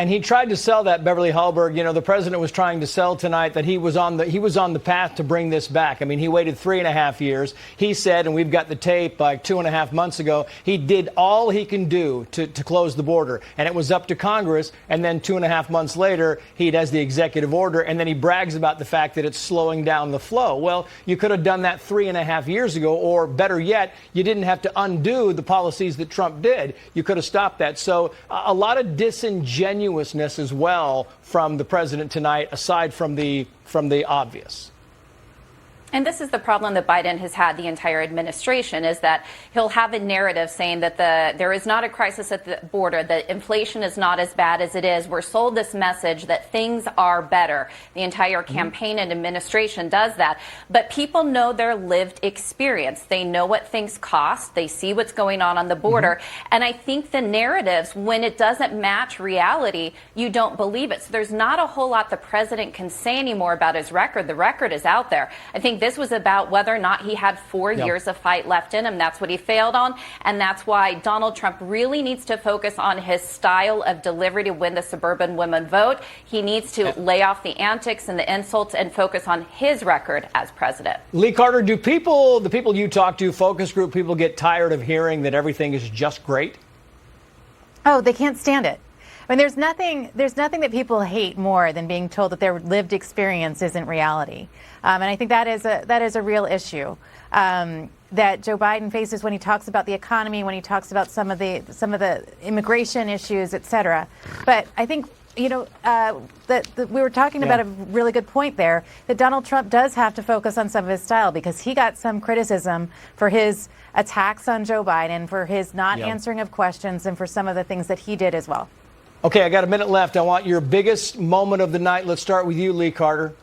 And he tried to sell that, Beverly Hallberg. You know, the president was trying to sell tonight that he was on the path to bring this back. I mean, he waited 3.5 years. He said, and we've got the tape like 2.5 months ago, he did all he can do to close the border. And it was up to Congress. And then 2.5 months later, he does the executive order. And then he brags about the fact that it's slowing down the flow. Well, you could have done that 3.5 years ago, or better yet, you didn't have to undo the policies that Trump did. You could have stopped that. So a lot of disingenuousness as well from the president tonight, aside from the obvious. And this is the problem that Biden has had the entire administration, is that he'll have a narrative saying that there is not a crisis at the border, that inflation is not as bad as it is. We're sold this message that things are better. The entire campaign and administration does that. But people know their lived experience. They know what things cost. They see what's going on the border. And I think the narratives, when it doesn't match reality, you don't believe it. So there's not a whole lot the president can say anymore about his record. The record is out there. I think this was about whether or not he had 4 years of fight left in him. That's what he failed on. And that's why Donald Trump really needs to focus on his style of delivery to win the suburban women vote. He needs to lay off the antics and the insults and focus on his record as president. Lee Carter, do the people you talk to, focus group people, get tired of hearing that everything is just great? Oh, they can't stand it. I mean, there's nothing that people hate more than being told that their lived experience isn't reality. And I think that is a real issue that Joe Biden faces when he talks about the economy, when he talks about some of the immigration issues, et cetera. But I think, you know, that we were talking about a really good point there, that Donald Trump does have to focus on some of his style, because he got some criticism for his attacks on Joe Biden, for his not answering of questions, and for some of the things that he did as well. Okay, I got a minute left. I want your biggest moment of the night. Let's start with you, Lee Carter.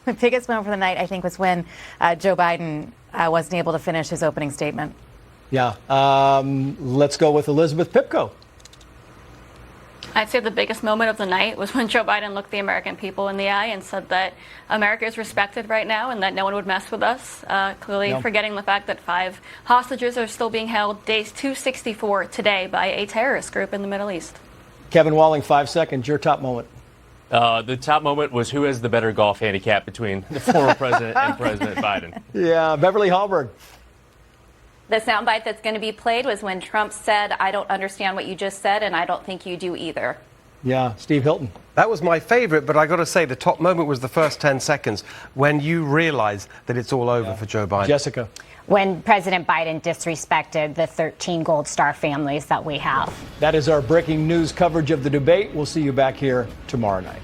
The biggest moment of the night, I think, was when Joe Biden wasn't able to finish his opening statement. Yeah. Let's go with Elizabeth Pipko. I'd say the biggest moment of the night was when Joe Biden looked the American people in the eye and said that America is respected right now and that no one would mess with us, clearly forgetting the fact that 5 hostages are still being held, days 264 today, by a terrorist group in the Middle East. Kevin Walling, 5 seconds. Your top moment. The top moment was who has the better golf handicap between the former president and President Biden. Yeah, Beverly Hallberg. The soundbite that's going to be played was when Trump said, "I don't understand what you just said, and I don't think you do either." Yeah, Steve Hilton. That was my favorite, but I got to say the top moment was the first 10 seconds when you realize that it's all over for Joe Biden. Jessica. When President Biden disrespected the 13 Gold Star families that we have. That is our breaking news coverage of the debate. We'll see you back here tomorrow night.